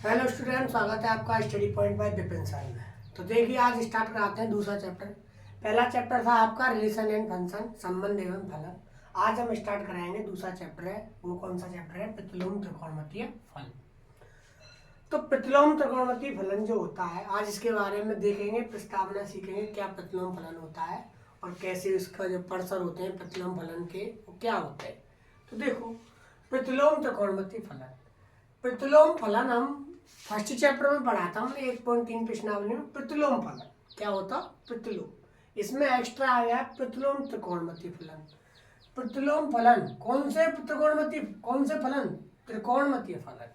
Hello student, स्वागत है आपका study point by Vipin sir में। तो देखिए, आज स्टार्ट कराते हैं दूसरा चैप्टर। पहला चैप्टर था आपका रिलेशन एंड फंक्शन, संबंध एवं फलन। आज हम स्टार्ट कराएंगे दूसरा चैप्टर है। वो कौन सा चैप्टर है? प्रतिलोम त्रिकोणमितीय फलन। तो प्रतिलोम त्रिकोणमितीय फलन जो होता है, आज इसके बारे में देखेंगे, प्रस्तावना सीखेंगे क्या प्रतिलोम फलन होता है और कैसे इसका जो परसर होते हैं प्रतिलोम फलन के वो क्या होते हैं। तो देखो, प्रतिलोम त्रिकोणमितीय फलन, प्रतिलोम फलन हम फर्स्ट चैप्टर में पढ़ाता हूँ 1.3 प्रश्नावली में। प्रतिलोम फलन क्या होता? प्रतिलोम। इसमें एक्स्ट्रा आ गया प्रतिलोम त्रिकोणमितीय फलन। प्रतिलोम फलन कौन से त्रिकोणमितीय, कौन से फलन? त्रिकोणमितीय फलन।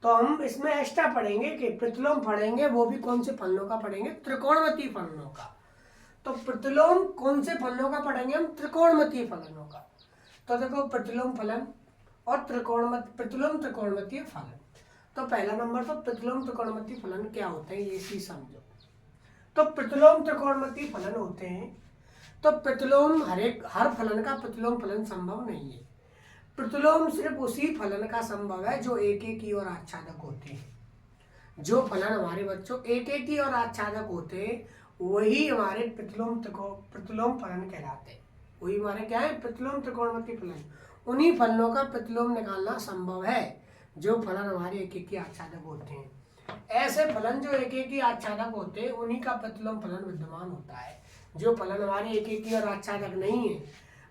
तो हम इसमें एक्स्ट्रा पढ़ेंगे कि प्रतिलोम पढ़ेंगे, वो भी कौन से फलनों का पढ़ेंगे? त्रिकोणमितीय फलनों का। तो प्रतिलोम कौन से फलनों का पढ़ेंगे हम? त्रिकोणमितीय फलनों का। तो देखो, प्रतिलोम फलन और प्रतिलोम त्रिकोणमितीय फलन। तो पहला नंबर पर प्रतिलोम त्रिकोणमितीय फलन क्या होते हैं ये चीज समझो। तो प्रतिलोम त्रिकोणमितीय फलन होते हैं, तो प्रतिलोम हर फलन का प्रतिलोम फलन संभव नहीं है। प्रतिलोम सिर्फ उसी फलन का संभव है जो एक एक की और आच्छादक होते हैं। जो फलन हमारे बच्चों एक एक की और आच्छादक होते हैं वही हमारे प्रतिलोम फलन कहलाते हैं। वही हमारे क्या है? प्रतिलोम त्रिकोणमितीय फलन। उन्हीं फलनों का प्रतिलोम निकालना संभव है जो फलन हमारे एक एक की आच्छादक होते हैं। ऐसे फलन जो एक एक की आच्छादक होते हैं उन्हीं का प्रतिलोम फलन विद्यमान होता है। जो फलन हमारे एक एक की और आच्छादक नहीं है,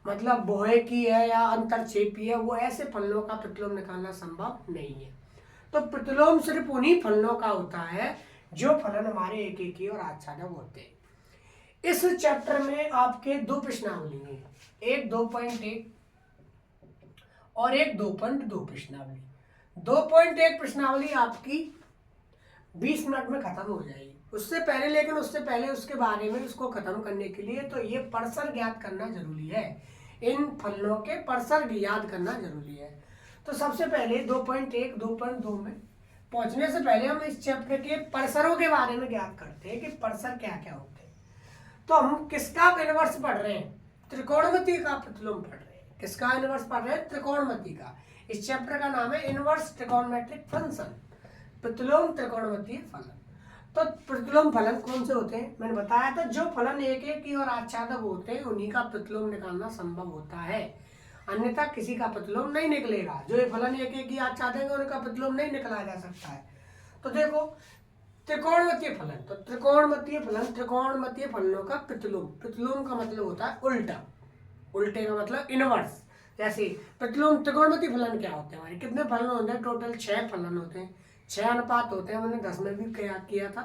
मतलब बोहे की है या अंतरक्षेपी है, वो ऐसे फलनों का प्रतिलोम निकालना संभव नहीं है। तो प्रतिलोम सिर्फ उन्हीं फलनों का होता है जो फलन हमारे एक एक की और आच्छादक होते हैं। इस चैप्टर में आपके दो प्रश्नावली हैं, एक 2.1 और एक 2.2 प्रश्नावली। 2.1 प्रश्नावली आपकी 20 मिनट में खत्म हो जाएगी। उससे पहले उसके बारे में उसको खत्म करने के लिए तो ये परसर ज्ञात करना जरूरी है। इन फलनों के परसर याद करना जरूरी है। तो सबसे पहले 2.1 2.2 में पहुंचने से पहले हम इस चैप्टर के परसरों के बारे में ज्ञात करते हैं कि परसर क्या क्या होते हैं। तो हम किसका इनवर्स पढ़ रहे हैं? त्रिकोणमितीय का प्रतिलोम पढ़ रहे हैं। किसका इनवर्स पढ़ रहे हैं? त्रिकोणमितीय का। इस चैप्टर का नाम है इनवर्स ट्रिगोनोमेट्रिक फंक्शन, प्रतिलोम त्रिकोणमितीय फलन। तो प्रतिलोम फलन कौन से होते हैं? मैंने बताया था, जो फलन एक एक की और आच्छादक होते हैं उन्हीं का प्रतिलोम निकालना संभव होता है, अन्यथा किसी का प्रतिलोम नहीं निकलेगा। जो ये फलन एक एक की आच्छादक है उनका प्रतिलोम नहीं निकाला जा सकता है। तो देखो, त्रिकोणमितीय फलन, तो त्रिकोणमितीय फलन, त्रिकोणमितीय फलनों का प्रतिलोम। प्रतिलोम का मतलब होता है उल्टा, उल्टे का मतलब इनवर्स। जैसे प्रतिलोम त्रिकोणमितीय फलन क्या होते हैं? हमारे कितने फलन होते हैं? टोटल 6 फलन होते हैं, 6 अनुपात होते हैं। मैंने 10 में भी किया था,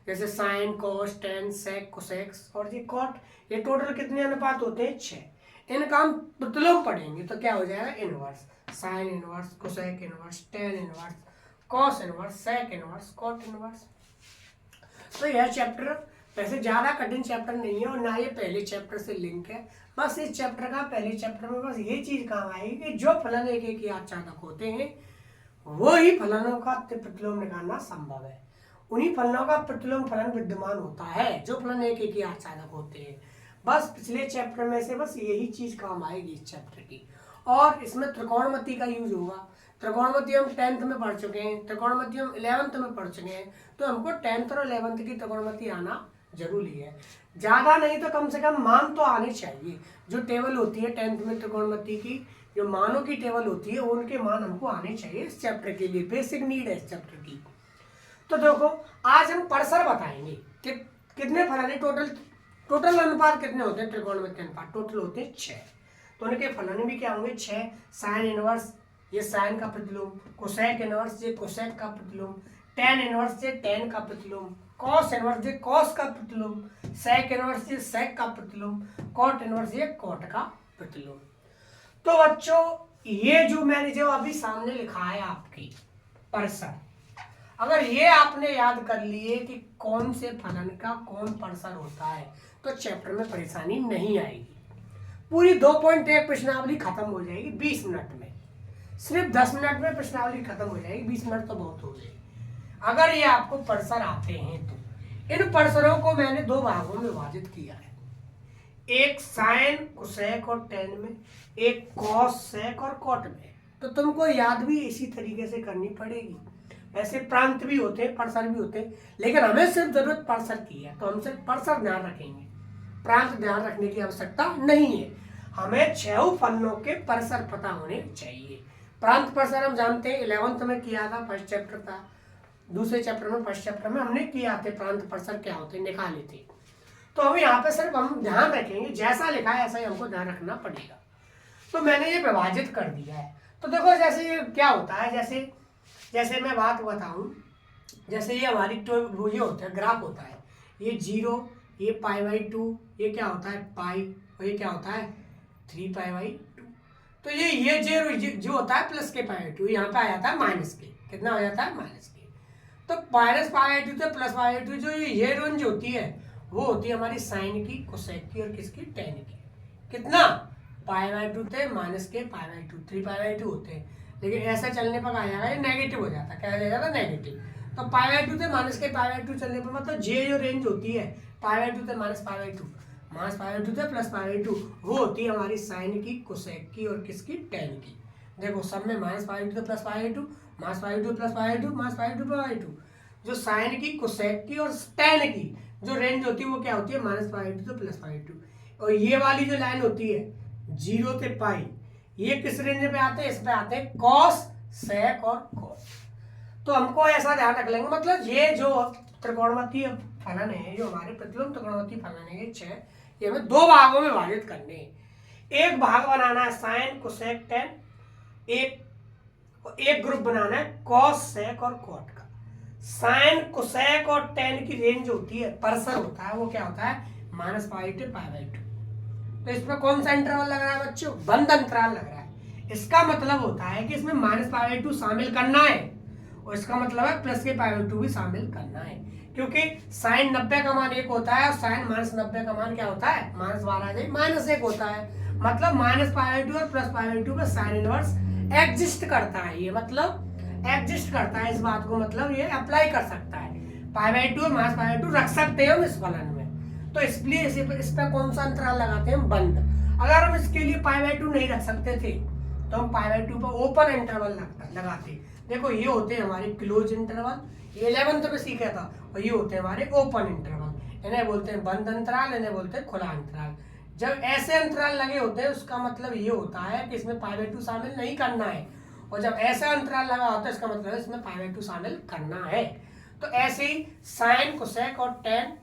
जैसे साइन, कोस, टेन, सेक, कोसेक्स और ये कॉट। ये टोटल कितने अनुपात होते हैं? 6। इनका हम प्रतिलोम पढ़ेंगे तो क्या हो जाएगा? Inverse. Sine inverse, cosec inverse, tan inverse, cos inverse, sec inverse, cot inverse. तो यह चैप्टर वैसे ज़्यादा कठिन चैप्टर नहीं है और ना ये पहले चैप्टर से लिंक है। बस इस चैप्टर का पहले चैप्टर में बस ये चीज़ काम आएगी कि जो फलन एक एक की आच्छादक होते हैं वो ही फलनों का प्रतिलोम निकालना संभव है। उन्हीं फलनों का प्रतिलोम फलन विद्यमान होता है जो फलन एक एक ही आच्छादक होते हैं। बस पिछले चैप्टर में से बस यही चीज काम आएगी इस चैप्टर की। और इसमें त्रिकोणमिति का यूज होगा। त्रिकोणमिति हम 10th में पढ़ चुके हैं, त्रिकोणमिति हम 11th में पढ़ चुके हैं, तो हमको 10th और 11th की त्रिकोणमिति आना जरूरी है। ज्यादा नहीं तो कम से कम मान तो आनी चाहिए। जो टेबल होती है 10th में त्रिकोणमिति की, जो मानों की टेबल होती है उनके मान हमको आने चाहिए इस चैप्टर के लिए, बेसिक नीड है इस चैप्टर की। तो देखो, आज हम परसर बताएंगे कि कितने फलन है, टोटल अनुपात कितने होते हैं? त्रिकोणमितीय अनुपात टोटल होते हैं 6। तो उनके फलन भी क्या होंगे? 6। साइन इनवर्स, ये साइन का प्रतिलोम। कोसेक इनवर्स, ये कोसेक का प्रतिलोम। टेन इनवर्स, ये टेन का प्रतिलोम। कॉस इनवर्स, ये कॉस का प्रतिलोम। सेक इनवर्स, ये सेक का प्रतिलोम। कॉट इनवर्स, ये कॉट का प्रतिलोम। तो बच्चों, ये जो मैंने जो अभी सामने लिखा है आपकी परसर, अगर ये आपने याद कर लिए कि कौन से फलन का कौन परसर होता है तो चैप्टर में परेशानी नहीं आएगी। पूरी 2.1 प्रश्नावली खत्म हो जाएगी 20 मिनट में। सिर्फ 10 मिनट में प्रश्नावली खत्म हो जाएगी, 20 मिनट तो बहुत हो गए। अगर ये आपको परसर आते हैं तो इन परसरों को मैंने 2 भागों में विभाजित किया है, एक साइन, कोसेक और टेन में, एक कॉस, सेक और कॉट में। तो तुमको याद भी इसी तरीके से करनी पड़ेगी। ऐसे प्रांत भी होते हैं, परसर भी होते हैं, लेकिन हमें सिर्फ जरूरत परसर की है, तो हम सिर्फ परसर ध्यान रखेंगे, प्रांत ध्यान रखने की आवश्यकता नहीं है। हमें 6 फलनों के परसर पता होने चाहिए। प्रांत परसर हम जानते हैं, 11th में किया था, फर्स्ट चैप्टर था, दूसरे चैप्टर में, फर्स्ट चैप्टर में हमने किया थे प्रांत परसर क्या होते हैं, निकाले थे। तो अब यहाँ पे सिर्फ हम ध्यान रखेंगे, जैसा लिखा है ऐसा ही हमको ध्यान रखना पड़ेगा। तो मैंने ये विभाजित कर दिया है। तो देखो जैसे ये क्या होता है, जैसे मैं बात बताऊं, जैसे ये हमारी तो ये होता है, ग्राफ होता है, ये 0, ये π/2, ये क्या होता है पाई, और ये क्या होता है 3π/2। तो ये जो होता है प्लस के π/2, यहाँ पे आ जाता है माइनस के, कितना हो जाता है माइनस के। तो -π/2 से +π/2, जो ये रेंज होती है वो होती है हमारी साइन की, कोसेक की और किसकी, टेन की। कितना π/2 थे माइनस के π/2, 3π/2 होते हैं, लेकिन ऐसा चलने पर आ जाएगा ये नेगेटिव हो जाता है, क्या हो जाएगा नेगेटिव। तो π/2 थे माइनस के π/2 चलने पर मतलब ये जो रेंज होती है π/2 थे -π/2, -π/2 थे +π/2, वो होती है हमारी साइन की, कोसेक की और किसकी, टेन की। देखो सब में -π/2 थे +π/2, -π/2 +π/2, -π/2 जो साइन की, कोसेक की और टेन की जो रेंज होती है वो क्या होती है -π/2 से +π/2। और ये वाली जो लाइन होती है 0 से पाई, ये किस रेंज पे आते हैं, इस पे आते हैं कॉस, सेक और कॉस। तो हमको ऐसा ध्यान रख लेंगे, मतलब ये जो त्रिकोणमितीय फलन है, जो हमारे प्रतिलोम त्रिकोणमितीय फलन है, ये 6, ये हमें 2 भागों में विभाजित करने हैं। एक भाग बनाना है साइन, कोसेक, टेन, एक ग्रुप बनाना है कॉस, सेक और कॉट का। साइन, कोसेक और टेन की रेंज होती है, परसर होता है, वो क्या होता है -π से π/2। तो इसमें कौन सा इंटरवल लग रहा है बच्चों, बंद अंतराल लग रहा है। इसका मतलब होता है कि इसमें -π/2 शामिल करना है, और इसका मतलब है प्लस के π/2 भी शामिल करना है, क्योंकि साइन 90 का मान 1 होता है और साइन -90 का मान क्या होता है -12 -1 होता है। मतलब -π/2 और +π/2 का साइन इनवर्स एग्जिस्ट करता है, ये मतलब एग्जिस्ट करता है, इस बात को मतलब ये अप्लाई कर सकता है। π/2 और -π/2 रख सकते हैं हम इस फलन में, तो इसलिए इस पर कौन सा अंतराल लगाते हैं हम, बंद। अगर हम इसके लिए π/2 नहीं रख सकते थे तो हम π/2 पर ओपन इंटरवल लगाते। देखो ये होते हैं हमारे क्लोज इंटरवल, ये 11th में सीखा था, और ये होते हैं हमारे ओपन इंटरवल। इन्हें बोलते हैं बंद अंतराल, इन्हें बोलते हैं खुला अंतराल। जब ऐसे अंतराल लगे होते हैं उसका मतलब ये होता है कि इसमें π/2 शामिल नहीं करना है, और जब ऐसा अंतराल लगा होता है इसका मतलब इसमें π/2 शामिल करना है। तो ऐसे ही साइन, कोसेक और टेन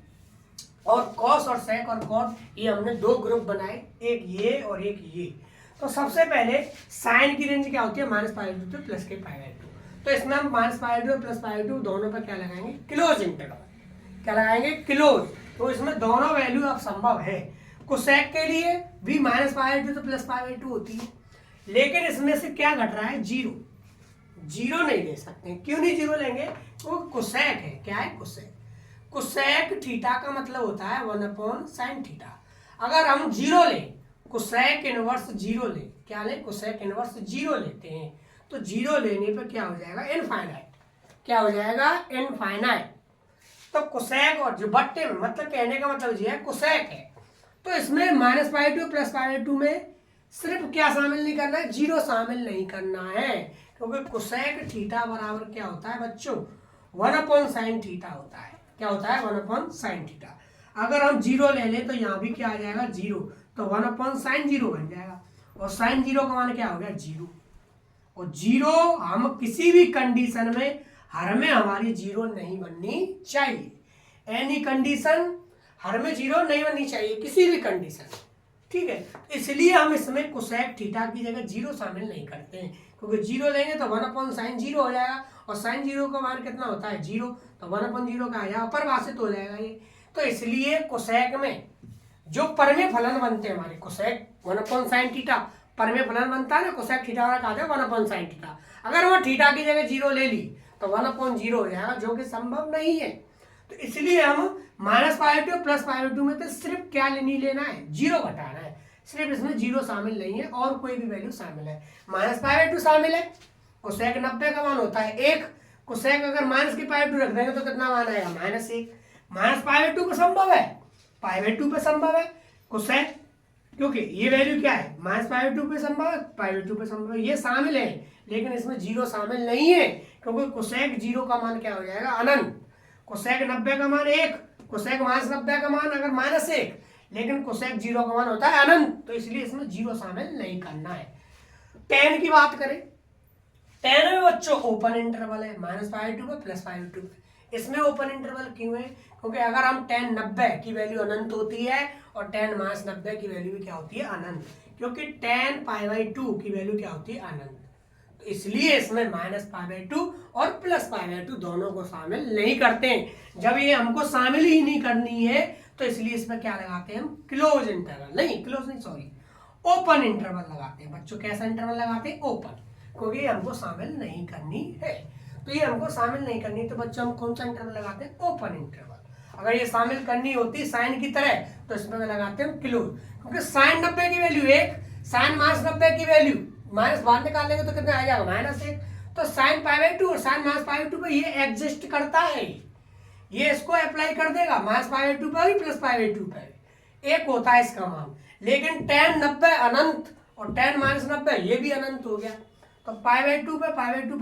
और कॉस और सेक और कॉट, ये हमने 2 ग्रुप बनाए, एक ये और एक ये। तो सबसे पहले साइन की रेंज क्या होती है -π/2 से प्लस के π/2। तो इसमें हम -π/2 और +π/2 दोनों पर क्या लगाएंगे, क्लोज इंटरवल। क्या लगाएंगे, क्लोज। तो इसमें दोनों वैल्यू अब संभव है। कोसेक के लिए भी -π/2 से +π/2 होती है, लेकिन इसमें से क्या घट रहा है, 0 नहीं ले सकते। क्यों नहीं 0 लेंगे, वो कोसेक है। क्या है, कोसेक। कोसेक थीटा का मतलब होता है 1/sin थीटा। अगर हम 0 लें, कोसेक इनवर्स 0 लें, क्या लें, कोसेक इनवर्स 0 लेते हैं, तो 0 लेने पर क्या हो जाएगा, इनफाइनाइट। क्या हो जाएगा, इनफाइनाइट। तो कोसेक और जो बट्टे में, मतलब कहने का मतलब ये है कोसेक है, तो इसमें -π/2 +π/2 में सिर्फ क्या शामिल नहीं करना है, 0 शामिल नहीं करना है, क्योंकि कोसेक थीटा बराबर क्या होता है बच्चों, 1/sin थीटा होता है। क्या होता है, 1/sin थीटा। अगर हम 0 ले लें तो यहाँ भी क्या आ जाएगा, 0, तो 1/sin 0 बन जाएगा, और sin 0 का मान क्या हो गया, 0। और 0 हम किसी भी कंडीशन में, हर में हमारी 0 नहीं बननी चाहिए। एनी कंडीशन हर में 0 नहीं बननी चाहिए, किसी भी कंडीशन। ठीक है, इसलिए हम इसमें कोसेक थीटा की जगह 0 शामिल नहीं करते हैं, क्योंकि 0 लेंगे तो 1/sin 0 हो जाएगा, और sin 0 का मान कितना होता है, 0, तो 1/0 का आ जाएगा, परिभाषित हो जाएगा ये। तो इसलिए कोसेक में जो परमेय फलन बनते हैं हमारे, कोसेक 1/sin थीटा परमेय फलन बनता है ना, कोसेक थीटा वाला कहा जाए 1/sin थीटा। अगर वो थीटा की जगह 0 ले ली तो 1/0 हो जाएगा, जो कि संभव नहीं है। तो इसलिए हम -π/2 +π/2 में तो सिर्फ क्या नहीं लेना है, 0 घटाना है। सिर्फ इसमें 0 शामिल नहीं है, और कोई भी वैल्यू शामिल है। -π/2 शामिल है, कोसेक 90 का मान होता है 1, कोसेक अगर -π/2 रख देंगे तो कितना मान आएगा, -1। -π/2 पे संभव है, π/2 पे संभव है कोसेक, क्योंकि ये वैल्यू क्या है, -π/2 पे संभव है, π/2 पे संभव है, ये शामिल है, लेकिन इसमें 0 शामिल नहीं है, क्योंकि कोसेक 0 का मान क्या हो जाएगा, अनंत। कोसेक 90 का मान 1, कोसेक -90 का मान अगर -1, लेकिन कोसेक 0 का मान होता है अनंत, तो इसलिए इसमें 0 शामिल नहीं करना है। tan की बात करें, tan में बच्चों ओपन इंटरवल है, -π/2 पे +π/2 पे। इसमें ओपन इंटरवल क्यों है, क्योंकि अगर हम tan 90 की वैल्यू अनंत होती है और tan -90 की वैल्यू भी क्या होती है, अनंत, क्योंकि tan π/2 की वैल्यू क्या होती है, अनंत। तो इसलिए इसमें -π/2 और +π/2 दोनों को शामिल नहीं करते हैं। जब ये हमको शामिल ही नहीं करनी है तो इसलिए इसमें क्या लगाते हैं हम, क्लोज इंटरवल, नहीं क्लोज नहीं सॉरी, ओपन इंटरवल लगाते हैं बच्चों। कैसा इंटरवल लगाते हैं, ओपन, क्योंकि हमको शामिल नहीं करनी है। तो ये हमको शामिल नहीं करनी, तो बच्चों हम कौन सा इंटरवल लगाते हैं, ओपन इंटरवल। अगर ये शामिल करनी होती साइन की तरह तो इसमें लगाते हैं क्लोज, क्योंकि साइन 90 की वैल्यू 1, साइन -90 की वैल्यू माइनस बाहर निकाल लेंगे तो कितना आ जाएगा, -1। तो साइन π/2 और साइन -π/2 पे ये एग्जिस्ट करता है, ये इसको अप्लाई कर देगा, -π/2 पे भी +π/2 पे एक होता है इसका मान। लेकिन tan 90 अनंत और tan -90 ये भी अनंत हो गया, तो π/2 पे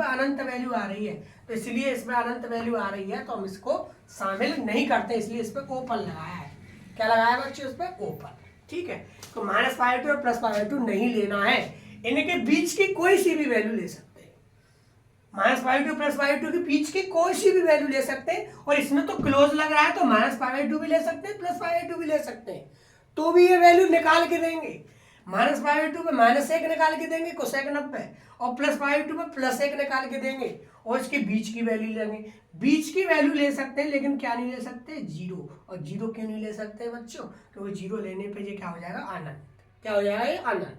अनंत वैल्यू आ रही है, तो इसलिए इसमें अनंत वैल्यू आ रही है, तो हम इसको शामिल नहीं करते, इसलिए इस पर ओपन लगाया है। क्या लगाया बच्चों, इस पर ओपन, ठीक है। तो -π/2 और +π/2 नहीं लेना है, इनके बीच की कोई सी भी वैल्यू ले सकते हैं, -π/2 +π/2 के बीच की कोई सी भी वैल्यू ले सकते हैं। और इसमें तो क्लोज लग रहा है तो -π/2 भी ले सकते हैं, +π/2 भी ले सकते हैं, तो भी ये वैल्यू निकाल के देंगे। -π/2 पे -1 निकाल के देंगे कोसेक 90, और +π/2 पे +1 निकाल के देंगे, और इसके बीच की वैल्यू लेंगे। बीच की वैल्यू ले सकते हैं, लेकिन क्या नहीं ले सकते, 0। और 0 क्यों नहीं ले सकते बच्चों, क्योंकि 0 लेने पे ये क्या हो जाएगा, अनंत। क्या हो जाएगा, ये अनंत,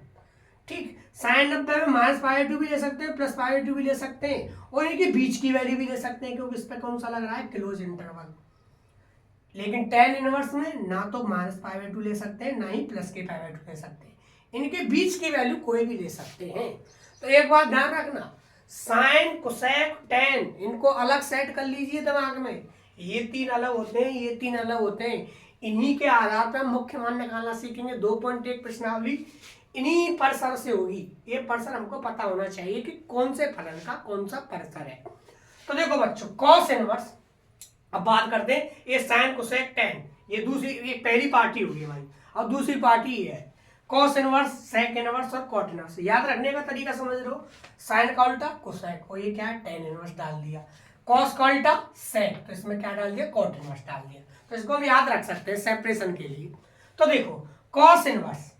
ठीक। साइन 90 में -π/2 भी ले सकते हैं, +π/2 भी ले सकते हैं, और इनके बीच की वैल्यू भी ले सकते हैं, क्योंकि इस पे कौन सा लग रहा है, क्लोज इंटरवल। लेकिन tan इनवर्स में ना तो -π/2 ले सकते हैं, ना ही +π/2 ले सकते हैं, इनके बीच की वैल्यू कोई भी ले सकते हैं। तो एक बात ध्यान रखना, साइन कोसेक tan इनको अलग सेट कर लीजिए दिमाग में, ये 3 अलग होते हैं, ये 3 अलग होते हैं। इन्हीं के आधार पर हम मुख्य मान निकालना सीखेंगे। 2.1 प्रश्नावली इन्हीं परसर से होगी। ये परसर हमको पता होना चाहिए कि कौन से फलन का कौन सा परसर है। तो देखो बच्चों, कॉस इनवर्स, अब बात करते हैं, ये साइन कोसेक tan, ये दूसरी, ये पहली पार्टी होगी भाई, और दूसरी पार्टी ये है कॉस इनवर्स, सेक इनवर्स और कॉट इनवर्स। याद रखने का तरीका समझ लो, साइन का उल्टा कोसेक, और ये क्या है, tan इनवर्स डाल दिया, कॉस का उल्टा सेक, तो इसमें क्या डाल दिया, कॉट इनवर्स डाल दिया। तो इसको हम याद रख सकते हैं सेपरेशन के लिए। तो देखो कॉस इनवर्स,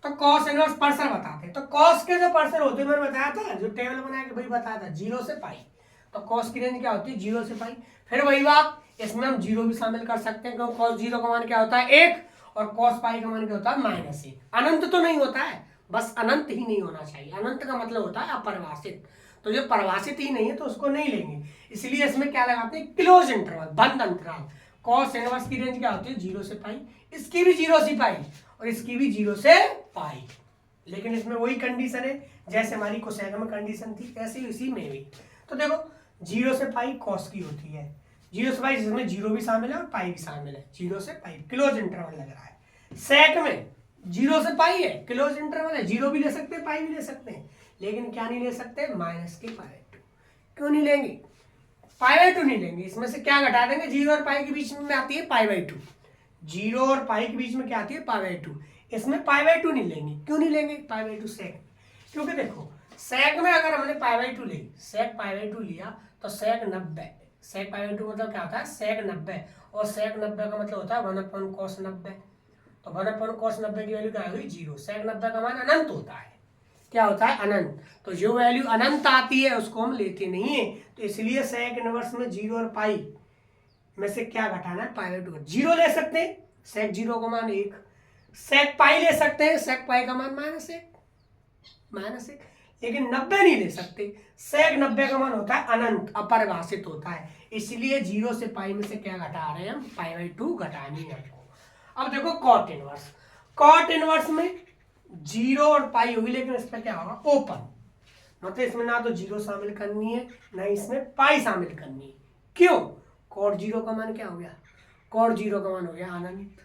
तो कॉस इनवर्स परसर बताते हैं। तो कॉस के जो परसर होते हैं, मैंने बताया था, जो टेबल बना के भाई बताया था, 0 से पाई। तो कॉस की रेंज क्या होती है, 0 से पाई। फिर वही बात, इसमें हम 0 भी शामिल कर सकते हैं, क्योंकि कॉस 0 का मान क्या होता है, 1, और कॉस पाई का मान क्या होता है, -1। अनंत तो नहीं होता है, बस अनंत ही नहीं होना चाहिए। अनंत का मतलब होता है अपरिभाषित, तो जो परिभाषित ही नहीं है तो उसको नहीं लेंगे। इसलिए इसमें क्या लगाते हैं, क्लोज इंटरवल, बंद अंतराल। कॉस इनवर्स की रेंज क्या होती है, 0 से पाई, इसकी भी 0 से पाई, और इसकी भी 0 से पाई। लेकिन इसमें वही कंडीशन है जैसे हमारी कोसेक में कंडीशन थी, ऐसे ही इसी में भी। तो देखो 0 से पाई कॉस की होती है, 0 से पाई, जिसमें 0 भी शामिल है और पाई भी शामिल है, 0 से पाई क्लोज इंटरवल लग रहा है। सेक में 0 से पाई है, क्लोज इंटरवल है, 0 भी ले सकते हैं, पाई भी ले सकते हैं, लेकिन क्या नहीं ले सकते, -π/2। क्यों नहीं लेंगे, π/2 नहीं लेंगे। इसमें से क्या घटा देंगे, 0 और पाई के बीच में आती है π/2, 0 और पाई के बीच में क्या आती है, π/2। इसमें π/2 नहीं लेंगे। क्यों नहीं लेंगे π/2 सेक, क्योंकि देखो सेक में अगर हमने π/2 ली, सेक π/2 लिया, तो सेक 90, सेक π/2 मतलब क्या होता है, सेक 90, और सेक 90 का मतलब होता है 1/cos 90। तो 1/cos 90 की वैल्यू क्या होगी, 0। सेक 90 का मान अनंत होता है, क्या होता है, अनंत। तो जो वैल्यू अनंत आती है उसको हम लेते नहीं है। तो इसलिए सेक इनवर्स में 0 और पाई में से क्या घटाना है, π/2। 0 ले सकते हैं, सेक 0 का मान 1, सेक पाई ले सकते हैं, सेक पाई का मान -1, लेकिन 90 नहीं ले सकते। सेक 90 का मान होता है अनंत, अपरिभाषित होता है, इसलिए 0 से पाई में से क्या घटा रहे हैं हम, π/2 घटानी है आपको। अब देखो कॉट इनवर्स, कॉट इनवर्स में 0 और पाई होगी, लेकिन इस पर क्या होगा, ओपन, मतलब इसमें ना तो 0 शामिल करनी है, ना इसमें पाई शामिल करनी है। क्यों, कॉट 0 का मान क्या हो गया, कॉट 0 का मान हो गया अनंत,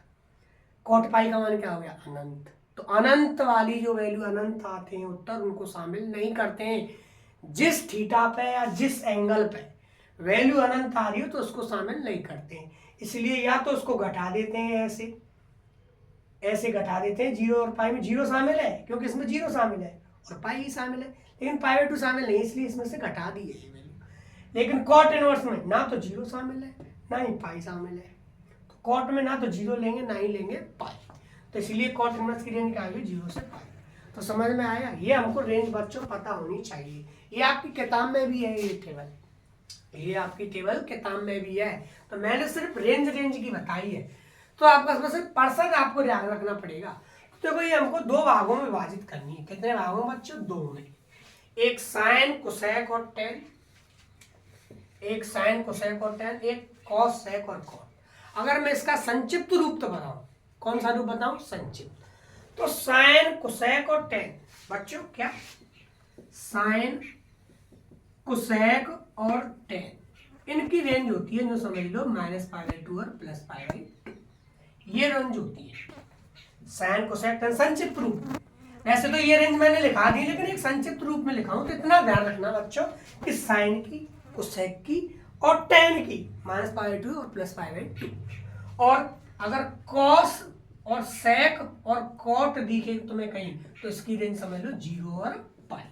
कॉट पाई का मान क्या हो गया, अनंत। तो अनंत वाली जो वैल्यू अनंत आते हैं उत्तर, उनको शामिल नहीं करते हैं। जिस थीटा पे या जिस एंगल पे वैल्यू अनंत आ रही हो तो उसको शामिल नहीं करते हैं। इसलिए या तो उसको घटा देते हैं, ऐसे ऐसे घटा देते हैं, जीरो और पाई में जीरो शामिल है क्योंकि इसमें जीरो शामिल है और पाई ही शामिल है, लेकिन पाई बाई 2 शामिल नहीं, इसलिए इसमें से घटा दी है ये वैल्यू। लेकिन कॉट इनवर्स में ना तो जीरो शामिल है ना ही पाई शामिल है, तो कॉट में ना तो जीरो लेंगे ना ही लेंगे पाई, तो इसलिए कॉट इनवर्स की रेंज क्या आएगी, जीरो से पाई। तो समझ में आया, ये हमको रेंज बच्चों पता होनी चाहिए। ये आपकी किताब में भी है, ये टेबल, ये आपकी टेबल किताब में भी है, तो मैंने सिर्फ रेंज की बताई है, तो आपका सिर्फ परसेंट आपको ध्यान रखना पड़ेगा। तो देखो ये हमको दो भागों में विभाजित करनी है। कितने भागों में बच्चों, दो में, एक साइन कोसेक और टेन, एक साइन कोसेक और टेन, एक कॉस सेक और कॉट। अगर मैं इसका संक्षिप्त रूप तो बताऊं, कौन सा रूप बताऊं, संक्षिप्त, तो साइन कोसेक और टेन बच्चों क्या, साइन कोसेक और टेन, इनकी रेंज होती है जो समझ लो -π/2 और +π/2, ये रेंज होती है साइन कोसेक टेन संक्षिप्त रूप। वैसे तो ये रेंज मैंने लिखा दी, लेकिन एक संक्षिप्त रूप में लिखा हूं, तो इतना ध्यान रखना बच्चों कि साइन की, कोसेक की और टेन की -π/2 और +π/2, और अगर कॉस और सेक और कॉट दिखे तुम्हें कहीं तो इसकी रेंज समझ लो जीरो और पाई।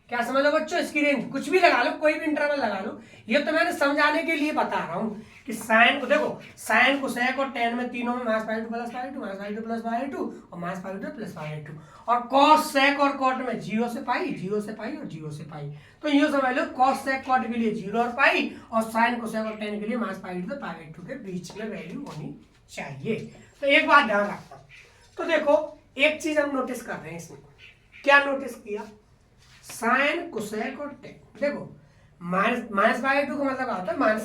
क्या समझ लो बच्चों, इसकी रेंज कुछ भी लगा लो, कोई भी इंटरवल लगा लो, ये तो मैंने समझाने के लिए बता रहा हूँ कि साइन को देखो, साइन कोसेक और टेन में तीनों में -π/2 +π/2 -π/2 +π/2 और -π/2 +π/2, और कॉस सेक और कॉट में जीरो से पाई, जीरो से पाई और जीरो से पाई। तो ये समझ लो कॉस सेक कॉट के लिए जीरो और पाई, और साइन कोसेक और टेन के लिए -π/2 π/2 के बीच में वैल्यू होनी चाहिए। तो एक बात ध्यान रखना, तो देखो एक चीज हम नोटिस कर रहे हैं इसमें, क्या नोटिस किया, साइन कोसेक और टेन, देखो -π/2 का मतलब क्या होता है, -90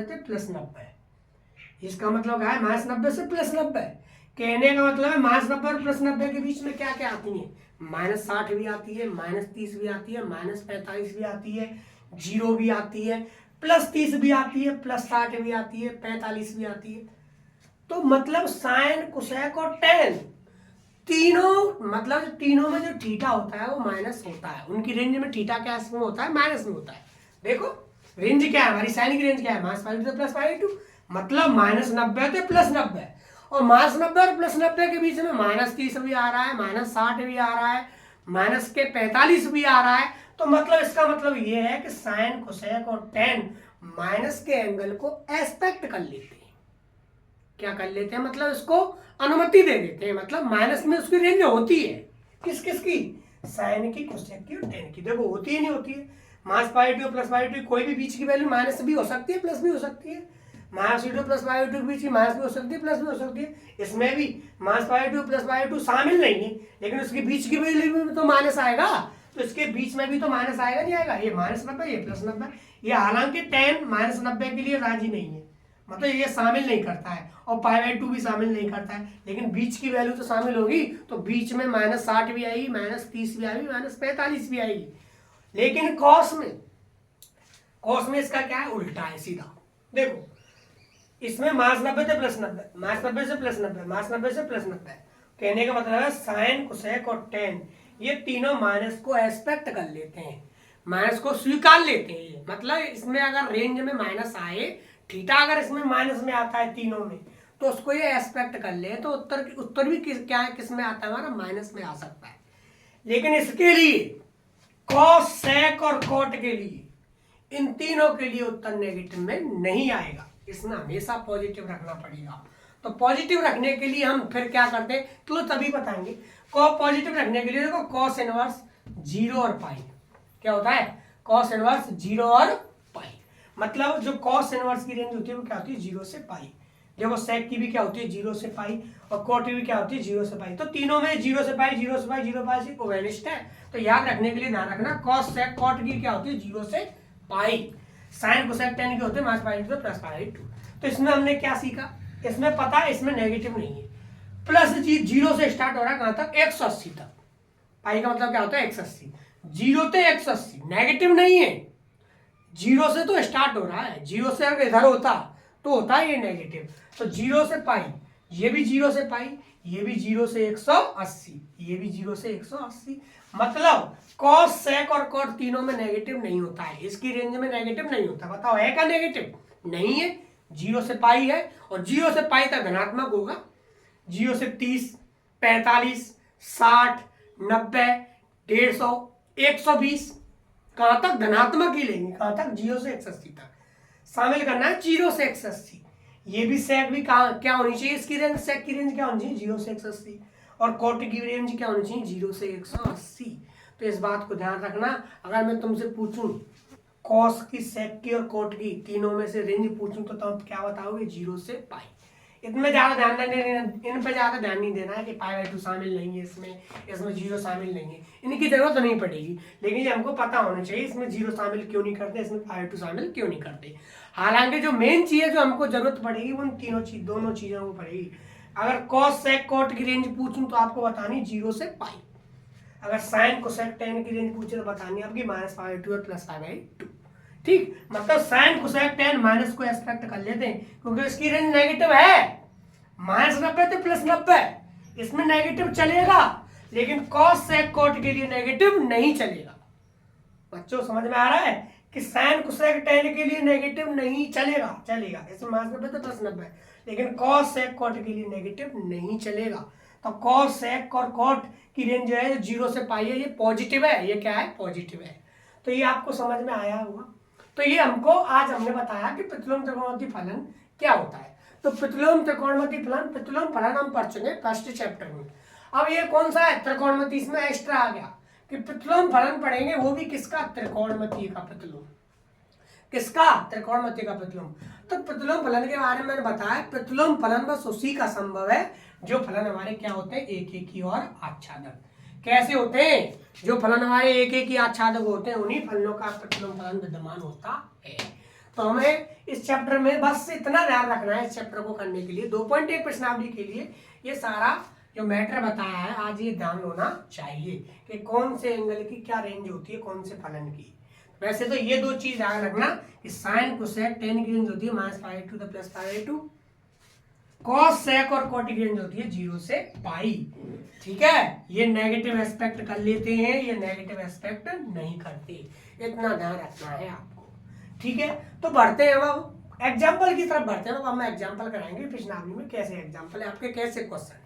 से +90, इसका मतलब क्या है, -90 से +90, कहने का मतलब है -90 और +90 के बीच में क्या क्या आती है, -60 भी आती है, -30 भी आती है, -45 भी आती है, जीरो भी आती है, +30 भी आती है, +60 भी आती है, 45 भी आती है। तो मतलब साइन कोसेक और टेन तीनों, मतलब तीनों में जो थीटा होता है वो माइनस होता है, उनकी रेंज में थीटा क्या में होता है, माइनस में होता है। देखो रेंज क्या है हमारी, साइन की रेंज क्या है, -π/2 से +π/2, मतलब -90 से +90, और -90 और +90 के बीच में -30 भी आ रहा है, -60 भी आ रहा है, -45 भी आ रहा है। तो मतलब इसका मतलब ये है कि साइन कोसेक और टेन माइनस के एंगल को एस्पेक्ट कर लेते हैं, क्या कर लेते हैं, मतलब इसको अनुमति दे देते हैं, मतलब माइनस में उसकी रेंज होती है, किस किस की, साइन की, कोसेक की और टेन की। देखो होती ही नहीं होती है, -π/2 +π/2 कोई भी बीच की वैल्यू माइनस भी हो सकती है, प्लस भी हो सकती है, -2 +π/2 के बीच की माइनस भी हो सकती है, प्लस भी हो सकती है। इसमें भी -π/2 +π/2 शामिल नहीं है, लेकिन उसके बीच की वैल्यू में तो माइनस आएगा, तो इसके बीच में भी तो माइनस आएगा, नहीं आएगा, ये -90 ये +90, ये हालांकि टेन -90 के लिए राजी नहीं है, मतलब ये शामिल नहीं करता है, और π/2 भी शामिल नहीं करता है, लेकिन बीच की वैल्यू तो शामिल होगी, तो बीच में -60 भी आएगी, -30 भी आएगी, -45 भी आएगी। लेकिन कॉस में इसका क्या है, उल्टा है सीधा। देखो इसमें -90 से +90, -90 से +90, -90 से +90, कहने का मतलब है साइन कोसेक और टेन ये तीनों माइनस को एस्पेक्ट कर लेते हैं, माइनस को स्वीकार लेते हैं। मतलब इसमें अगर रेंज में माइनस आए, थीटा अगर इसमें माइनस में आता है तीनों में, तो उसको ये एस्पेक्ट कर ले, तो उत्तर भी क्या है, किस में आता है हमारा, माइनस में आ सकता है। लेकिन इसके लिए कॉस सेक और कॉट के लिए, इन तीनों के लिए उत्तर नेगेटिव में नहीं आएगा, इसमें हमेशा पॉजिटिव रखना पड़ेगा। तो पॉजिटिव रखने के लिए हम फिर क्या करते हैं, तो तभी बताएंगे। पॉजिटिव रखने के लिए देखो कॉस इनवर्स 0 और पाई, क्या होता है, कॉस इनवर्स 0 और पाई, मतलब जो कॉस इनवर्स की रेंज होती है वो क्या होती है, 0 से पाई। देखो सेक की भी क्या होती है, 0 से पाई, और कॉट की भी क्या होती है, 0 से पाई। तो तीनों में 0 से पाई 0 से पाई 0 पाई से कोवेनिस्ट है, तो याद रखने के लिए ध्यान रखना, कॉस सेक कॉट की क्या होती है, 0 से पाई, साइन कोसेक टेन के होते हैं -π/2 से +π/2। तो इसमें हमने क्या सीखा, इसमें पता है इसमें नेगेटिव नहीं है, प्लस 0 से स्टार्ट हो रहा है कहां तक, 180 तक, पाई का मतलब क्या होता है 180, 0 से 180 नेगेटिव नहीं है, 0 से तो स्टार्ट हो रहा है, 0 से अगर इधर होता तो होता है ये नेगेटिव। तो 0 से पाई, ये भी 0 से पाई, ये भी 0 से 180, ये भी 0 से 180, मतलब कॉस सेक और कॉट तीनों में नेगेटिव नहीं होता है, इसकी रेंज में नेगेटिव नहीं होता। बताओ है क्या नेगेटिव? नहीं है। 0 से पाई है और 0 से पाई तक धनात्मक होगा। 0 से 30, 45, 60, 90, 150, 120, कहां तक? धनात्मक ही लेंगे। कहां तक? 0 से 180 तक शामिल करना है। 0 से 180, ये भी सेक भी क्या होनी चाहिए? इसकी रेंज, सेक की रेंज क्या होनी चाहिए? 0 से 180। और कॉट की रेंज क्या होनी चाहिए? 0 से 180। तो इस बात को ध्यान रखना। अगर मैं तुमसे पूछूं कॉस की, सेक की और कॉट की तीनों में से रेंज पूछूं तो तुम क्या बताओगे? 0 से पाई। इनमें ज्यादा ध्यान नहीं देना, इन पे ज्यादा ध्यान नहीं देना है कि π/2 शामिल नहीं है इसमें 0 शामिल नहीं है, इनकी जरूरत नहीं पड़ेगी। लेकिन ये हमको पता होना चाहिए इसमें 0 शामिल क्यों नहीं करते, इसमें π/2 शामिल क्यों नहीं करते। हालांकि जो मेन चीज है जो हमको जरूरत पड़ेगी उन दोनों चीजों को पड़ेगी। अगर कॉस सेक कॉट की रेंज पूछूं तो आपको बतानी 0 से पाई। अगर साइन कोसेक टेन की रेंज पूछे तो बतानी आपकी -π/2 और +π/2। ठीक, मतलब साइन कोसेक टेन माइनस को एक्सपेक्ट कर लेते हैं क्योंकि इसकी रेंज नेगेटिव है। -90 तो +90, इसमें नेगेटिव चलेगा, लेकिन कॉस सेक कॉट के लिए नेगेटिव नहीं चलेगा। बच्चों समझ में आ रहा है कि साइन कोसेक टेन के लिए नेगेटिव नहीं चलेगा, इसमें -90 तो +90, लेकिन कॉस सेक कॉट के लिए नेगेटिव नहीं चलेगा। तो कॉस सेक और कॉट की रेंज जो है 0 से पाई है, ये पॉजिटिव है। ये क्या है? पॉजिटिव है। तो ये आपको समझ में आया होगा। तो ये हमको आज हमने बताया कि प्रतिलोम त्रिकोणमितीय फलन क्या होता है। तो प्रतिलोम त्रिकोणमितीय फलन हम पढ़ चुके फर्स्ट चैप्टर में। अब ये कौन सा है? त्रिकोणमितीय, इसमें एक्स्ट्रा आ गया कि प्रतिलोम फलन पढ़ेंगे, वो भी किसका? त्रिकोणमितीय का प्रतिलोम। किसका? त्रिकोणमितीय का प्रतिलोम। तो प्रतिलोम फलन के बारे में मैंने बताया, प्रतिलोम फलन बस उसी का संभव है जो फलन हमारे क्या होते हैं? एक एक ही और आच्छादक। कैसे होते हैं? जो फलन हमारे एक एक ही आच्छादक होते हैं उन्हीं फलनों का प्रतिलोम फलन विद्यमान होता है। तो हमें इस चैप्टर में बस इतना ध्यान रखना है, इस चैप्टर को करने के लिए 2.1 प्रश्नावली के लिए ये सारा जो मैटर बताया है आज ये ध्यान होना चाहिए कि कौन से एंगल की क्या रेंज होती है, कौन से फलन की। वैसे तो ये दो चीज याद रखना कि साइन कोसेक टेन की रेंज होती है -π/2 तो +π/2, कॉस सेक और कॉट की रेंज होती है 0 से पाई। ठीक है, ये नेगेटिव एस्पेक्ट कर लेते हैं, ये नेगेटिव एस्पेक्ट नहीं करते, इतना ध्यान रखना है आपको। ठीक है, तो बढ़ते हैं अब एग्जाम्पल की तरफ बढ़ते हैं। अब हम एग्जाम्पल कराएंगे प्रश्नावली में कैसे एग्जाम्पल है आपके, कैसे क्वेश्चन है।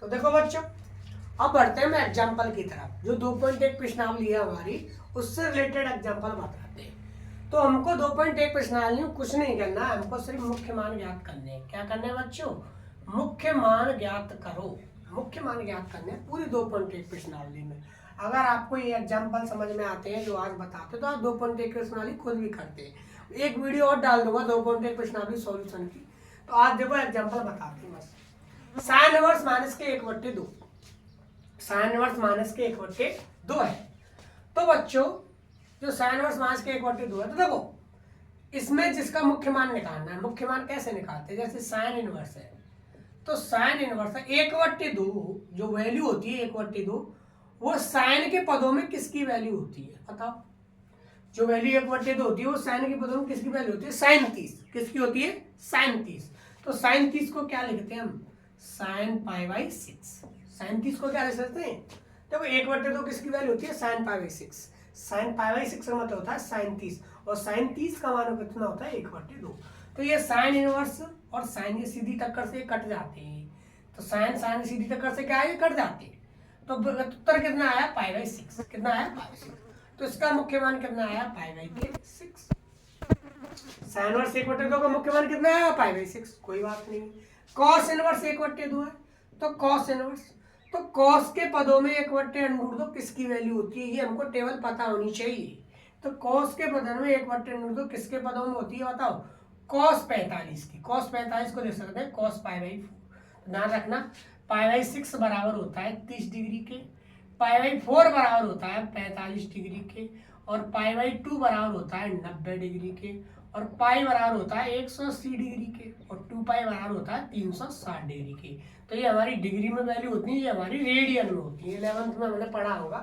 तो देखो बच्चों, अब बढ़ते हैं मैं एग्जाम्पल की तरफ। जो 2.1 प्रश्नावली है हमारी, उससे रिलेटेड एग्जाम्पल बताते हैं। तो हमको 2.1 प्रश्नावली में कुछ नहीं करना, हमको सिर्फ मुख्य मान ज्ञात करने हैं। क्या करना है बच्चों? मुख्य मान ज्ञात करो, मुख्य मान ज्ञात करने हैं पूरी 2.1 प्रश्नावली में। अगर आपको ये एग्जाम्पल समझ में आते हैं जो आज बताते तो आप 2.1 प्रश्नावली खुद भी करते हैं। एक वीडियो और डाल दूंगा 2.1 प्रश्नावली सॉल्यूशन की। तो आज देखो एग्जाम्पल बताते हैं बस। साइन इनवर्स माइनस के 1/2, साइन इनवर्स माइनस के 1/2 है। तो बच्चों जो साइन इनवर्स माइनस के 1/2 है, तो देखो इसमें जिसका मुख्य मान निकालना है, मुख्य मान कैसे निकालते हैं? जैसे साइन इनवर्स है, तो साइन इनवर्स है 1/2, जो वैल्यू होती है 1/2, वो साइन के पदों में किसकी वैल्यू होती है? बताओ, जो वैल्यू 1/2 होती है वो साइन के पदों में किसकी वैल्यू होती है? sin 30। किसकी होती है? sin 30। तो sin 30 को क्या लिखते हैं हम? sin π/6। sin 30 को क्या लिख सकते हैं? देखो 1/2 किसकी वैल्यू होती है? sin π/6। sin π/6 का मतलब होता है sin 30, और sin 30 का मान कितना होता है? 1/2। तो ये साइन इनवर्स और साइन ये सीधी टक्कर से कट जाते हैं। तो साइन साइन सीधी टक्कर से क्या है? कट जाते हैं। तो उत्तर कितना आया? π/6। कितना आया? π/6। तो इसका मुख्य मान कितना आया? π/6। साइन इनवर्स 1/2 का मुख्य मान कितना आया? π/6। कोई बात नहीं। कॉस इनवर्स 1/2 है, तो कॉस इनवर्स, तो कॉस के पदों में 1/√2 किसकी वैल्यू होती है? ये हमको टेबल पता होनी चाहिए। तो कॉस के पदों में 1/√2 किसके पदों में होती है? बताओ, कॉस 45 की। कॉस 45 को देख सकते हैं कॉस π/4। ध्यान रखना, π/6 बराबर होता है 30 डिग्री के, π/4 बराबर होता है 45 डिग्री के, और π/2 बराबर होता है 90 डिग्री के, और पाई बराबर होता है 180 डिग्री के, और 2 पाई बराबर होता है 360 डिग्री के। तो ये हमारी डिग्री में वैल्यू होती है, ये हमारी रेडियन में होती है, 11th में हमने पढ़ा होगा।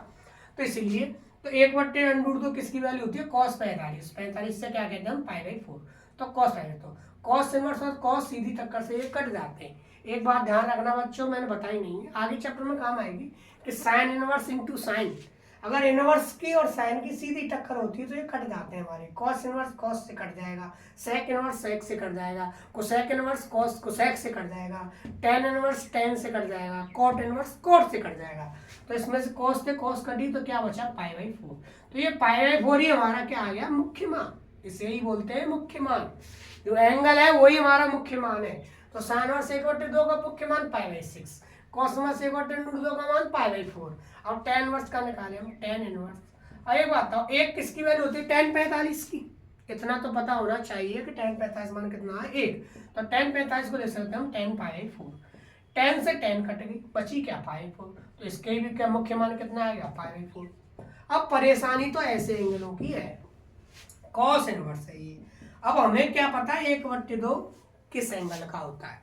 तो इसलिए तो 1/√2 किसकी वैल्यू होती है, cos 45, 45 से क्या कहते हैं हम, π/4। तो cos है, तो cos इनवर्स और cos सीधी टक्कर से ये कट जाते हैं। एक बात ध्यान रखना बच्चों, मैंने बताई नहीं है, आगे चैप्टर में काम आएगी कि साइन इनवर्स इंटू साइन, अगर इनवर्स की और साइन की सीधी टक्कर होती है तो ये कट जाते हैं हमारे। कॉस इनवर्स कॉस से कट जाएगा, सेक इनवर्स सेक से कट जाएगा, कोसेक इनवर्स कॉस कोसेक से कट जाएगा, टेन इनवर्स टेन से कट जाएगा, कॉट इनवर्स कॉट से कट जाएगा। तो इसमें से कॉस से कॉस कटी तो क्या बचा, π/4। तो ये π/4 ही हमारा क्या आ गया, मुख्य मान, इसे ही बोलते हैं मुख्य मान। जो एंगल है वही हमारा मुख्य मान है। तो साइन इनवर्स 1/2 का मुख्य मान π/6, कॉस इनवर्स 1/√2 का मान π/4। अब tan इनवर्स का निकाले हम, tan इनवर्स। और एक बात बताओ, एक किसकी वैल्यू होती है, tan 45 की, इतना तो पता होना चाहिए कि tan 45 मान कितना है, 1। तो tan 45 को ले सकते हैं हम tan π/4, tan से tan कट गई, बची क्या, π/4। तो इसके भी क्या मुख्य मान कितना आएगा, π/4। अब परेशानी तो ऐसे एंगलों की है, कॉस इनवर्स है ये। अब हमें क्या पता है 1/2 किस एंगल का होता है,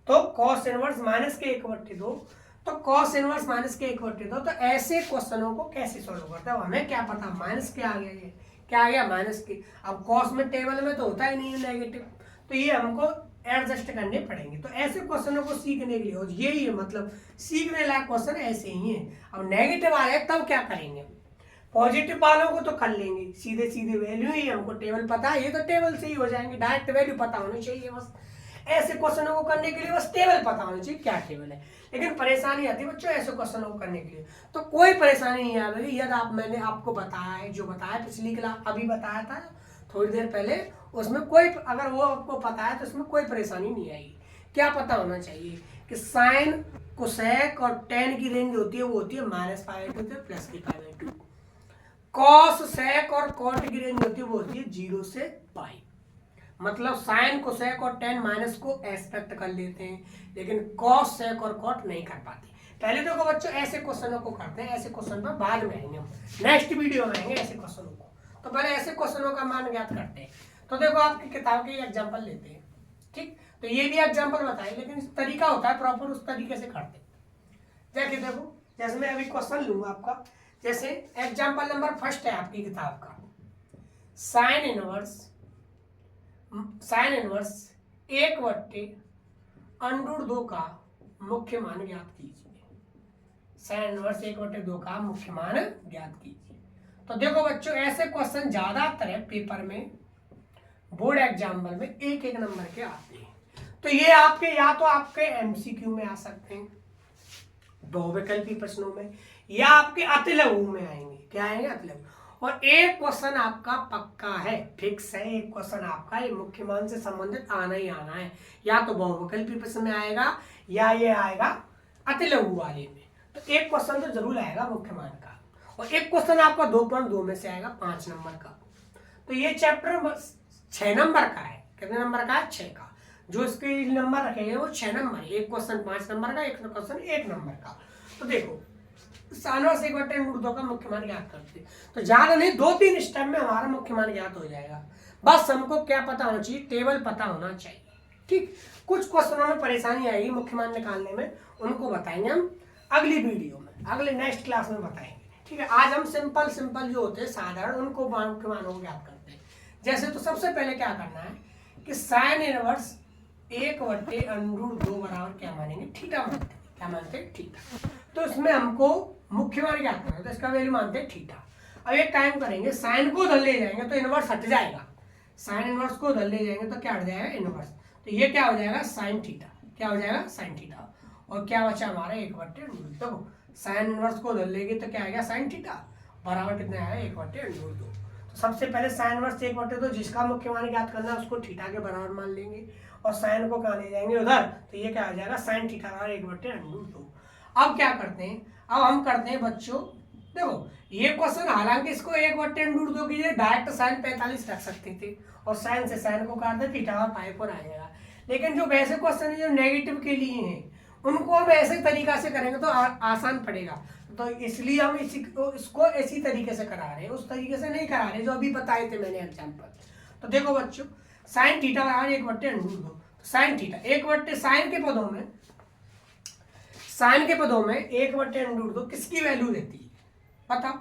तो कॉस इनवर्स माइनस के 1/2, तो कॉस इनवर्स माइनस के 1/2। तो ऐसे क्वेश्चनों को कैसे सॉल्व करते हैं, हमें क्या पता, माइनस के आ गया, ये क्या आ गया, माइनस के। अब कॉस में टेबल में तो होता ही नहीं है नेगेटिव, तो ये हमको एडजस्ट करने पड़ेंगे। तो ऐसे क्वेश्चनों को सीखने के लिए, और यही है मतलब सीखने लायक क्वेश्चन ऐसे ही है। अब नेगेटिव आ जाए तब क्या करेंगे, पॉजिटिव वालों को तो कर लेंगे, सीधे सीधे वैल्यू ही हमको टेबल पता है, ये तो टेबल से ही हो जाएंगे, डायरेक्ट वैल्यू पता होनी चाहिए बस। ऐसे क्वेश्चनों को करने के लिए बस टेबल पता होनी चाहिए, क्या टेबल है। लेकिन परेशानी आती है बच्चों ऐसे क्वेश्चनों को करने के लिए, तो कोई परेशानी नहीं आ रही। यदि मैंने आपको बताया है, जो बताया पिछली क्लास अभी बताया था थोड़ी देर पहले, उसमें कोई अगर वो आपको पता है तो उसमें कोई परेशानी नहीं आएगी। क्या पता होना चाहिए कि साइन कोसेक और टेन की रेंज होती है, वो होती है -π/2 से प्लस की π/2। कॉस सेक और कॉट की रेंज होती है, वो होती है 0 से पाई। मतलब साइन कोसेक और टेन माइनस को एक्सपेक्ट कर लेते हैं, लेकिन कॉस सेक और कॉट नहीं कर पाते। पहले देखो बच्चों ऐसे क्वेश्चनों को करते हैं, ऐसे क्वेश्चन पर बाद में आएंगे हम, नेक्स्ट वीडियो में आएंगे ऐसे क्वेश्चनों को। तो पहले ऐसे क्वेश्चनों का मान ज्ञात करते हैं। तो देखो आपकी किताब के एग्जाम्पल लेते हैं, ठीक। तो ये भी एग्जाम्पल बताए, लेकिन तरीका होता है प्रॉपर, उस तरीके से करते। जैसे देखो, जैसे मैं अभी क्वेश्चन लूंगा आपका, जैसे एग्जाम्पल नंबर फर्स्ट है आपकी किताब का, साइन इनवर्स 1/√2 का मुख्य मान ज्ञात कीजिए। साइन इनवर्स 1/2 का मुख्य मान ज्ञात कीजिए। तो देखो बच्चों ऐसे क्वेश्चन ज्यादातर है पेपर में, बोर्ड एग्जाम्पल में एक नंबर के आते हैं। तो ये आपके या तो आपके एमसीक्यू में आ सकते हैं, बहुविकल्पी प्रश्नों में, या आपके अतिलघु में आएंगे। क्या आएंगे, अतिलघु। और एक क्वेश्चन आपका पक्का है, फिक्स है, एक क्वेश्चन आपका ये मुख्य मान से संबंधित आना ही आना है, या तो बहुविकल्पी प्रश्न में आएगा या ये आएगा अतिलघु वाले में। तो एक क्वेश्चन तो जरूर आएगा मुख्य मान का, और एक क्वेश्चन आपका 2.2 में से आएगा 5 नंबर का। तो ये चैप्टर 6 नंबर का है, कितने नंबर का है, 6 का। जो इसके नंबर रखेंगे वो 6 नंबर, एक क्वेश्चन 5 नंबर का, एक क्वेश्चन 1 नंबर का। तो देखो साइन इनवर्स 1/√2 का मुख्य मान ज्ञात करते, तो ज्यादा नहीं 2-3 स्टेप में हमारा मुख्य मान ज्ञात हो जाएगा। बस हमको क्या पता होना चाहिए, टेबल पता होना चाहिए, ठीक। कुछ क्वेश्चनों में परेशानी आएगी मुख्य मान निकालने में, उनको बताएंगे हम अगली वीडियो में, अगले नेक्स्ट क्लास में बताएंगे, ठीक है। आज हम सिंपल जो होते हैं साधारण, उनको मुख्य मानों को ज्ञात करते हैं। जैसे तो सबसे पहले क्या करना है कि साइन इनवर्स 1/√2 बराबर क्या मानेंगे, थीटा मानते हैं। क्या मानते हैं, थीटा। तो इसमें हमको मुख्य मान क्या करना है, तो इसका वैल्यू मानते हैं थीटा। अब एक टाइम करेंगे, साइन को उधर ले जाएंगे तो इनवर्स हट जाएगा, साइन इनवर्स को उधर ले जाएंगे तो क्या हट जाएगा, इनवर्स। तो ये क्या हो जाएगा, साइन थीटा। क्या हो जाएगा, साइन थीटा। और क्या बचा हमारा 1/√2। तो साइन इनवर्स को उधर लेंगे तो क्या आएगा, साइन थीटा बराबर कितना आएगा, 1/√2। तो सबसे पहले साइन इनवर्स 1/2, जिसका मुख्य मान ज्ञात करना है उसको थीटा के बराबर मान लेंगे, और साइन को कहाँ ले जाएंगे, उधर। तो ये क्या हो जाएगा, साइन थीटा बराबर 1/√2। अब क्या करते हैं, अब हम करते हैं बच्चों, देखो ये क्वेश्चन हालांकि इसको 1/√2 की जगह डायरेक्ट साइन 45 रख सकते थे, और साइन से साइन को काट दे, थीटा और π/4 आएगा। लेकिन जो वैसे क्वेश्चन है जो नेगेटिव के लिए हैं, उनको हम ऐसे तरीका से करेंगे तो आसान पड़ेगा। तो इसलिए हम इसको इसी तरीके से करा रहे हैं, उस तरीके से नहीं करा रहे जो अभी बताए थे मैंने एग्जाम्पल। तो देखो बच्चों, साइन थीटा बराबर 1/√2। तो साइन थीटा 1/, साइन के पदों में 1/√2 किसकी वैल्यू देती है बताओ?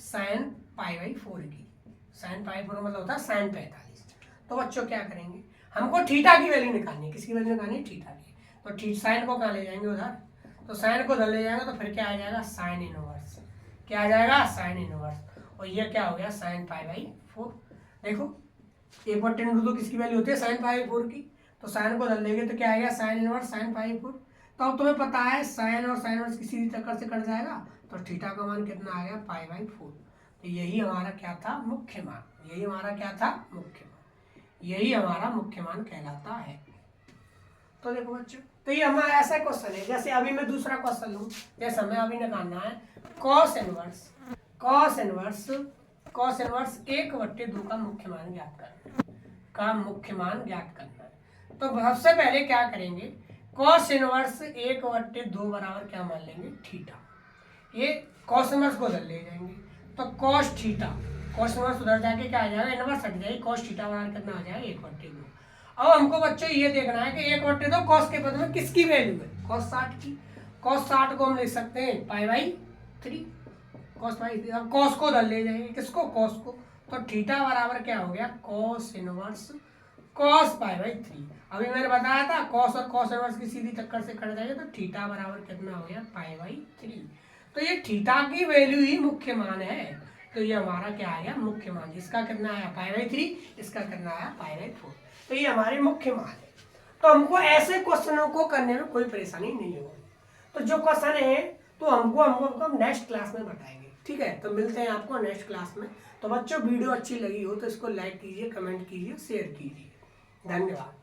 साइन π/4 की। साइन π/4 मतलब होता है साइन 45। तो बच्चों क्या करेंगे, हमको थीटा की वैल्यू निकालनी है। किसकी वैल्यू निकालनी है? थीटा की। तो साइन को कहाँ ले जाएंगे? उधर। तो साइन को उधर ले जाएंगे तो फिर क्या आ जाएगा? Sine inverse. क्या आ जाएगा? Sine inverse. और ये क्या हो गया? साइन π/4। देखो 1/√2 किसकी वैल्यू होती है? साइन π/4 की। तो साइन को उधर लेंगे तो क्या आएगा? Sine inverse sine π/4। तो अब तुम्हें पता है साइन और साइन इनवर्स किसी चक्कर से कट जाएगा, तो थीटा का मान कितना आ गया? π/4। तो यही हमारा क्या था? मुख्य मान। यही हमारा क्या था? मुख्य मान। यही हमारा मुख्य मान कहलाता है। तो देखो बच्चों, तो ये हमारा ऐसा क्वेश्चन है। जैसे अभी मैं दूसरा क्वेश्चन लूँ, जैसे हमें अभी निकालना है कॉस इनवर्स 1/2 का मुख्य मान ज्ञात करना है। तो सबसे पहले क्या करेंगे, कॉस इनवर्स 1/2 बराबर क्या मान लेंगे? थीटा। ये कॉस इनवर्स को उधर ले जाएंगे तो कॉस थीटा, कॉस इनवर्स उधर जाके क्या आ जाएगा? इनवर्स हट जाएगी, कॉस थीटा बराबर कितना आ जाएगा? 1/2। अब हमको बच्चों ये देखना है कि 1/2 कॉस के पद में किसकी वैल्यू है? कॉस 60 की। कॉस 60 को हम लिख सकते हैं π/3। अब कॉस को उधर ले जाएंगे, किसको? कॉस को। तो थीटा बराबर क्या हो गया? Cos inverse cos π/3। अभी मैंने बताया था कॉस और कॉस इनवर्स की सीधी चक्कर से कट जाएगी, तो थीटा बराबर कितना हो गया? π/3। तो ये थीटा की वैल्यू ही मुख्य मान है। तो ये हमारा क्या आया? मुख्य मान। जिसका कितना आया? π/3, इसका कितना आया? π/4। तो ये हमारे मुख्य मान है। तो हमको ऐसे क्वेश्चनों को करने में कोई परेशानी नहीं होगी। तो जो क्वेश्चन है तो हमको नेक्स्ट क्लास में बताएंगे, ठीक है? तो मिलते हैं आपको नेक्स्ट क्लास में। तो बच्चों वीडियो अच्छी लगी हो तो इसको लाइक कीजिए, कमेंट कीजिए, शेयर कीजिए। धन्यवाद।